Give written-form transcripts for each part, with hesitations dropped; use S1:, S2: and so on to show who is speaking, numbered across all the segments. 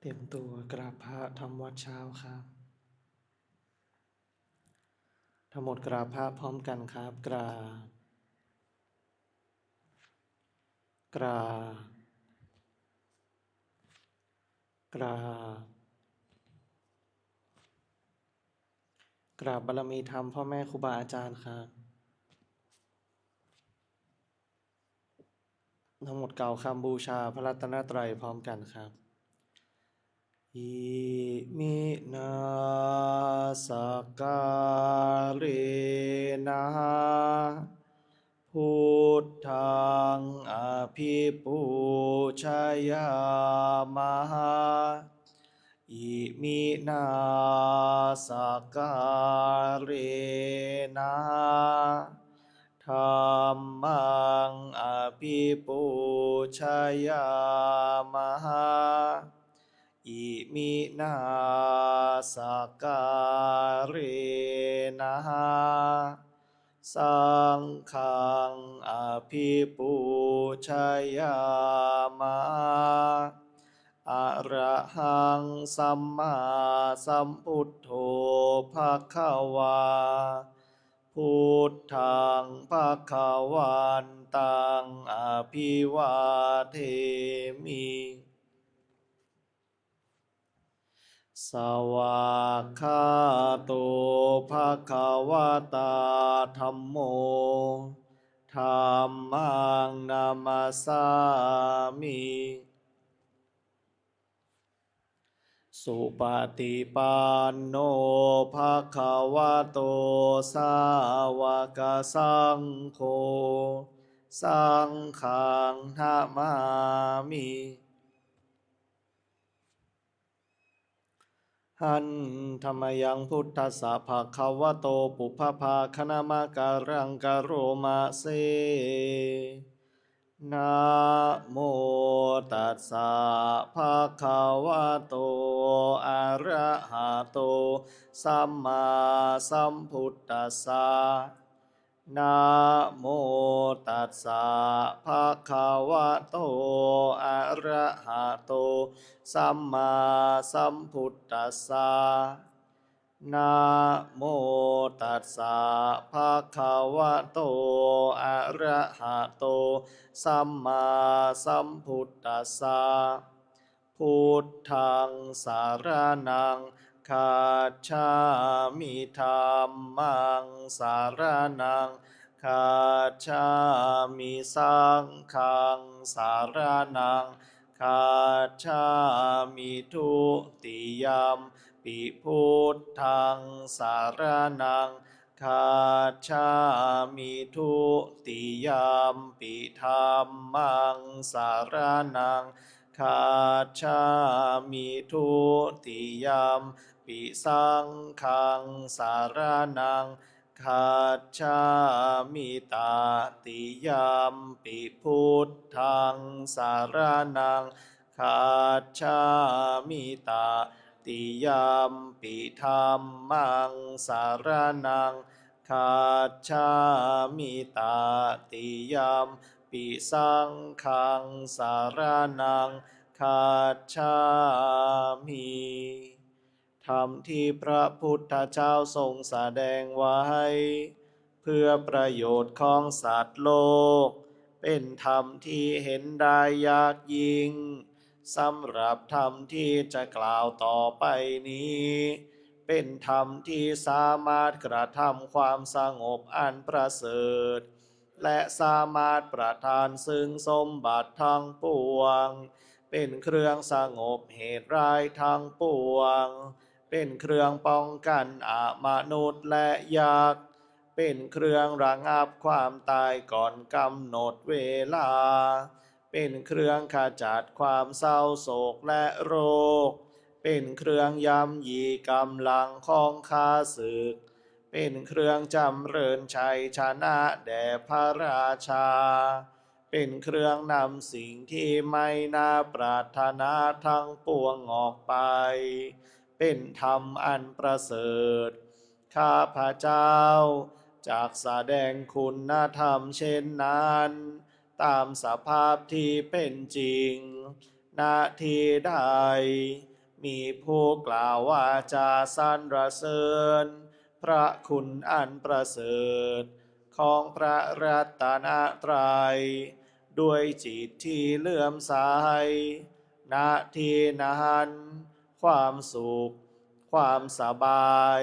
S1: เตรียมตัวกราบพระทำวัดเช้าครับทั้งหมดกราบพระพร้อมกันครับกราบกราบกราบกราบบารมีธรรมพ่อแม่ครูบาอาจารย์ครับทั้งหมดกล่าวคำบูชาพระรัตนตรัยพร้อมกันครับอิมินาสการเรนะพุทธังอภิปูชยามหาอิมินาสการเรนะธรรมังอภิปูชยามหาอิมินาสการเรนะสังฆังอภิปูชยามหาอะระหังสัมมาสัมพุทโธภควาพุทธังภวันตังอภิวาเทมิสวากขาโตภควตาธัมโมธัมมังนามัสสามิสุปฏิปันโนภควโตสาวกสังโฆสังฆังนะมามิหันธรรมยังพุทธัสสะภะคะวะโตปุพพาคณามะการังกะโรมาเซนะโมตัสสะภะคะวะโตอะระหะโตสัมมาสัมพุทธัสสะนะโมตัสสะภะคะวะโตอะระหะโตสัมมาสัมพุทธัสสะนะโมตัสสะภะคะวะโตอะระหะโตสัมมาสัมพุทธัสสะพุทธังสารนังคัจฉามิธัมมังสารนังคัจฉามิสังฆังสารนังคัจฉามิทุติยมปิพุทธังสารนังคัจฉามิทุติยมปิธัมมังสารนังคัจฉามิทุติยมปิสังฆังสารนังคัจฉามิตาติยมปิพุทธังสารนังคัจฉามิตาติยมปิธัมมังสารนังคัจฉามิตาติยมปิสังฆังสารนังคัจฉามิธรรมที่พระพุทธเจ้าทรงแสดงไว้เพื่อประโยชน์ของสัตว์โลกเป็นธรรมที่เห็นได้ยากยิ่งสำหรับธรรมที่จะกล่าวต่อไปนี้เป็นธรรมที่สามารถกระทำความสงบอันประเสริฐและสามารถประทานซึ่งสมบัติทั้งปวงเป็นเครื่องสงบเหตุร้ายทั้งปวงเป็นเครื่องป้องกันมนุษย์และยักษ์เป็นเครื่องระงับความตายก่อนกำหนดเวลาเป็นเครื่องขจัดความเศร้าโศกและโรคเป็นเครื่องย้ำยีกำลังของข้าศึกเป็นเครื่องจำเริญชัยชนะแด่พระราชาเป็นเครื่องนำสิ่งที่ไม่น่าปรารถนาทั้งปวงออกไปเป็นธรรมอันประเสริฐข้าพระเจ้าจากแสดงคุณธรรมเช่นนั้นตามสภาพที่เป็นจริง นาทีใดมีผู้กล่าวว่าจาสรรเสริญพระคุณอันประเสริฐของพระรัตนตรัยด้วยจิตที่เลื่อมใสนาทีนั้นความสุขความสบาย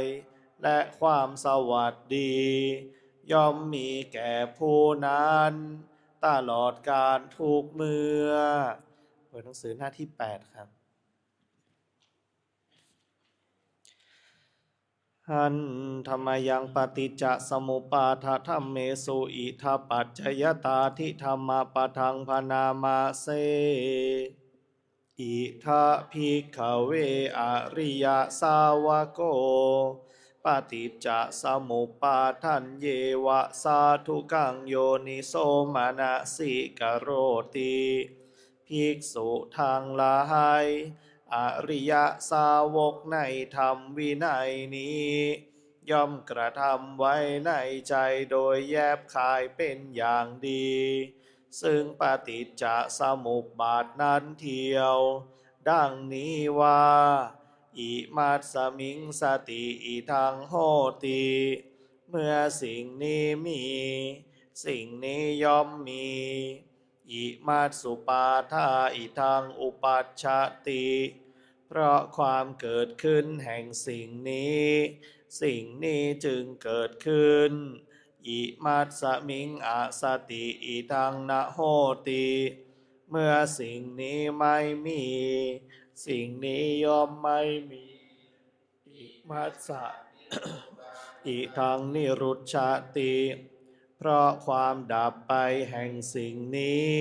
S1: และความสวัสดีย่อมมีแก่ผู้นั้นตลอดการทุกเมื่อเปิดหนังสือหน้าที่8ครับหันธรรมยังปฏิจจสมุปาทธัมเมสุอิทัปปัจจยตาทิธรรมปะทังพนามาเสอิทะภิกขเวอริยสาวโกปฏิจจสมุปาทันเยวะสาธุกังโยนิโสมนสิกโรติภิกษุทางหลายอริยสาวกในธรรมวินัยนี้ย่อมกระทำไว้ในใจโดยแยบคายเป็นอย่างดีซึ่งปฏิจจสมุปบาทนั้นเทียวดังนี้ว่าอิมัสสมิงสติอิทังโหติเมื่อสิ่งนี้มีสิ่งนี้ย่อมมีอิมัสสุปาทาอิทังอุปัชชติเพราะความเกิดขึ้นแห่งสิ่งนี้สิ่งนี้จึงเกิดขึ้นอิมัสสมิงอสติอิทังนะโหติเมื่อสิ่งนี้ไม่มีสิ่งนี้ย่อมไม่มีอิมัสสะ อิทังนิรุชติเพราะความดับไปแห่งสิ่งนี้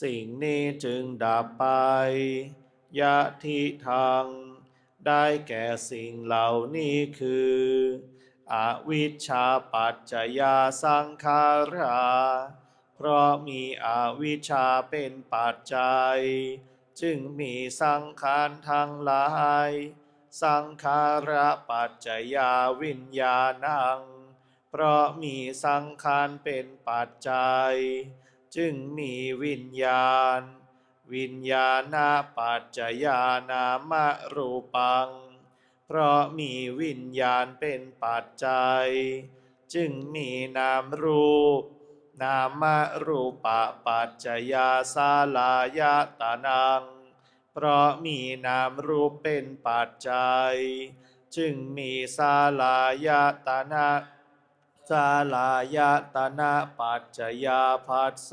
S1: สิ่งนี้จึงดับไปยะทิทังได้แก่สิ่งเหล่านี้คืออวิชชาปัจจยาสังขาราเพราะมีอวิชชาเป็นปัจจัยจึงมีสังขารทั้งหลายสังขาระปัจจยาวิญญาณังเพราะมีสังขารเป็นปัจจัยจึงมีวิญญาณวิญญาณปัจจยานามรูปังเพราะมีวิญญาณเป็นปัจจัยจึงมีนามรูปนามรูปปัจจยาสาลายตนังเพราะมีนามรูปเป็นปัจจัยจึงมีสาลายตนะสาลายตนะปัจจยาภัสโส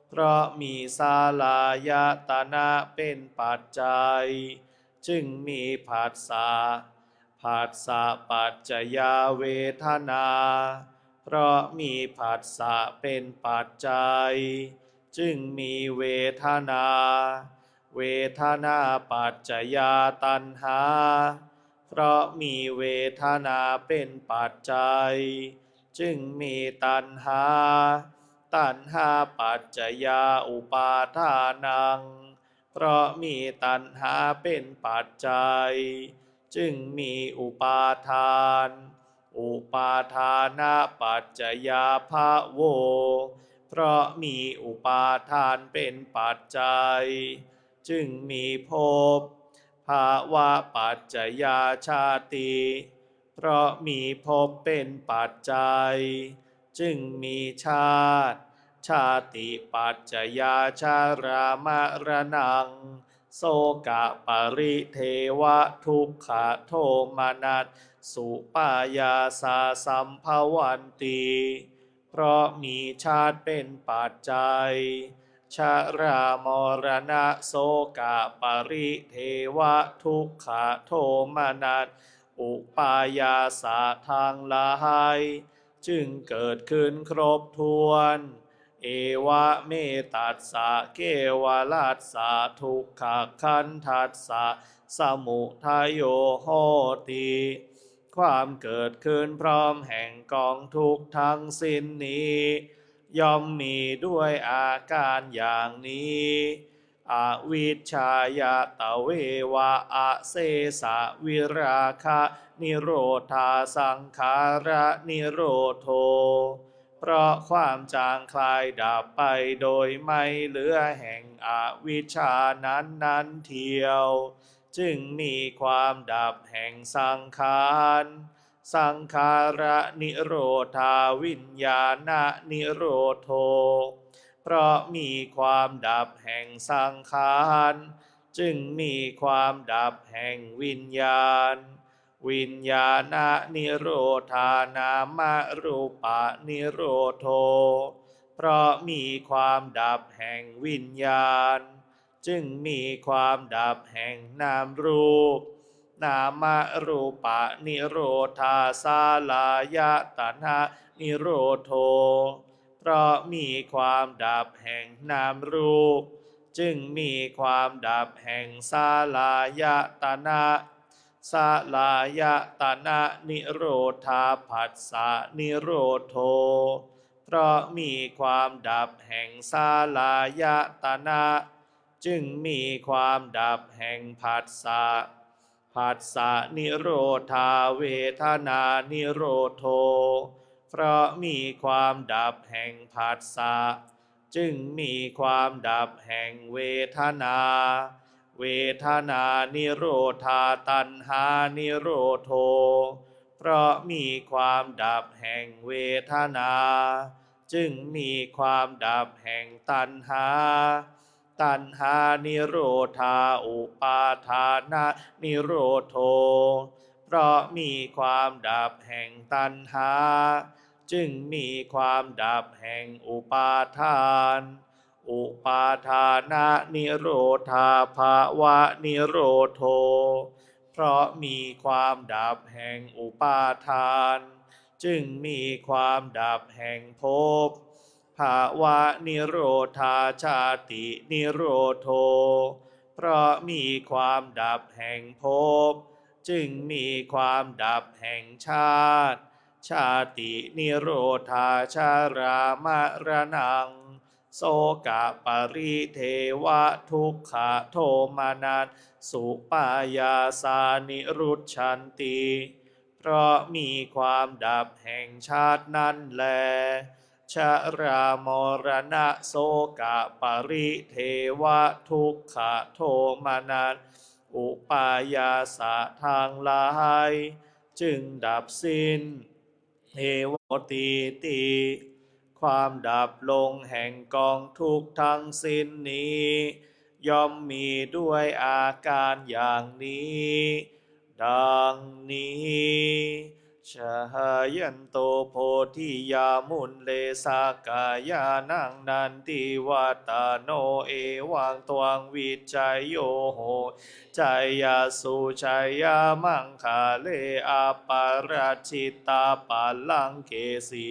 S1: เพราะมีสาลายตนะเป็นปัจจัยจึงมีผัสสะผัสสะปัจจยาเวทนาเพราะมีผัสสะเป็นปัจจัยจึงมีเวทนาเวทนาปัจจยาตัณหาเพราะมีเวทนาเป็นปัจจัยจึงมีตัณหาตัณหาปัจจยาอุปาทานังเพราะมีตัณหาเป็นปัจจัยจึงมีอุปาทานอุปาทานาปัจจยาภโวเพราะมีอุปาทานเป็นปัจจัยจึงมีภพภาวะปัจจยาชาติเพราะมีภพเป็นปัจจัยจึงมีชาติชาติปัจจยาชารามรณังโสกะปริเทวะทุกขโทมนัสสุปายาสาสัมภวันติเพราะมีชาติเป็นปัจจัยชรามรณะโสกะปริเทวะทุกขโทมนัสอุปายาสาทางหลายจึงเกิดขึ้นครบถ้วนเอวะเมตัสสะเกวลัสสะทุกขขันธัสสะสมุทัยโยโหติความเกิดขึ้นพร้อมแห่งกองทุกข์ทั้งสิ้นนี้ย่อมมีด้วยอาการอย่างนี้อวิชชายตเววะอเสสะวิราคะนิโรธาสังขาระนิโรโธ เพราะความจางคลายดับไปโดยไม่เหลือแห่งอวิชชานั้นเทียว จึงมีความดับแห่งสังขารสังขาระนิโรธาวิญญาณนิโรโธเพราะมีความดับแห่งสังขารจึงมีความดับแห่งวิญญาณวิญญาณนิโรธานามรูปะนิโรโธเพราะมีความดับแห่งวิญญาณจึงมีความดับแห่งนามรูปนามรูปะนิโรธาสาลายตนะนิโรโธเพราะมีความดับแห่งนามรูปจึงมีความดับแห่งสาลายตนะสาลายตนะนิโรธาผัสสะนิโรโธเพราะมีความดับแห่งสาลายตนะจึงมีความดับแห่งผัสสะผัสสะนิโรธาเวทนานิโรโธเพราะมีความดับแห่งผัสสะจึงมีความดับแห่งเวทนาเวทนานิโรธาตัณหานิโรโธเพราะมีความดับแห่งเวทนาจึงมีความดับแห่งตัณหาตัณหานิโรธาอุปาทานะนิโรโธเพราะมีความดับแห่งตัณหาจึงมีความดับแห่งอุปาทานอุปาทานะนิโรธาภาวะนิโรโธเพราะมีความดับแห่งอุปาทานจึงมีความดับแห่งภพภาวะนิโรธาชาตินิโรโธเพราะมีความดับแห่งภพจึงมีความดับแห่งชาติชาตินิโรธาชารามรณังโสกะปริเทวะทุกขโทมานัสสุปายาสานิรุชชันติเพราะมีความดับแห่งชาตินั้นแลชรามรณะโสกะปริเทวะทุกขโทมานัสอุปายาสะทางหลายจึงดับสิ้นเอวติติความดับลงแห่งกองทุกข์ทั้งสิ้นนี้ย่อมมีด้วยอาการอย่างนี้ดังนี้ชหายันโตโพธิยามุนเลสากายานังนันติวัตโนเอวังตวังวิจัยโยโหจายาสุชัยยามังคาเลอาปาราชิตาปัลลังเกสี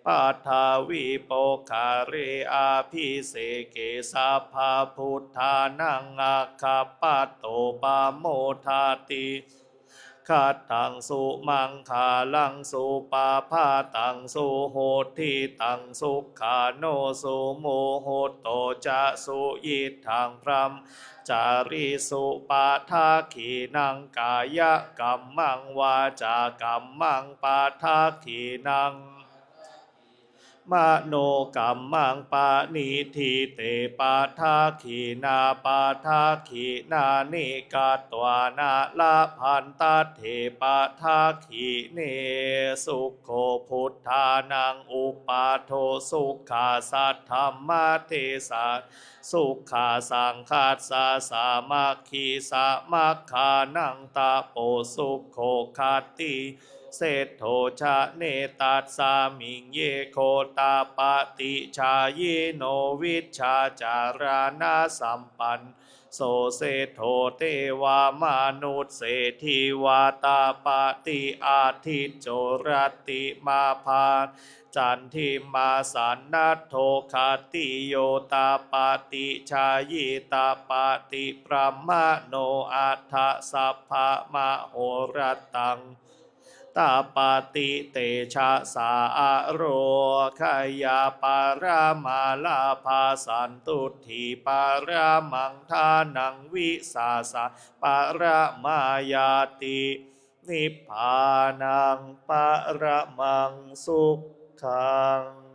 S1: ปัทาวิโปคาเรอาภิเสเกสัพพะพุทธานังอาคาปัตโตปาโมทาติขัดตังสุมังคาลังสุปาพาตังสุโหติตังสุขาโนสุโมโหโตจะสุยิทังพรัมจาริสุปาทาขีนังกายกัมมังวาจากัมมังปาทาขีนังมโนกัมมังปานิทิเตปาทาขีนาปาทาขีนานิกาตวานาลาพันตเถปาทาขีเนสุขโขพุทธานังอุปาโทสุขาสัทธรรมเทสาสุขาสังฆาสาสามัคคีสามัคคานังตาโปสุขโขคาติเศธโธชะเนตัสสามิงเยโคตาปติชายิโนวิชชาจารานาสัมปันโสเศธโธเทวามนุษย์เศรษฐีวาตาปติอาทิโจรติมาภาจันทิมาสันนัตโทคาติโยตาปติชายิตาปติพระมโนอัฏฐสัพพะมโหรตังตาปาติเตชะสาโรขยาปารามาลาภาสันตุถีปารามังทานังวิสาสะปารามายาตินิพพานังปรมังสุขัง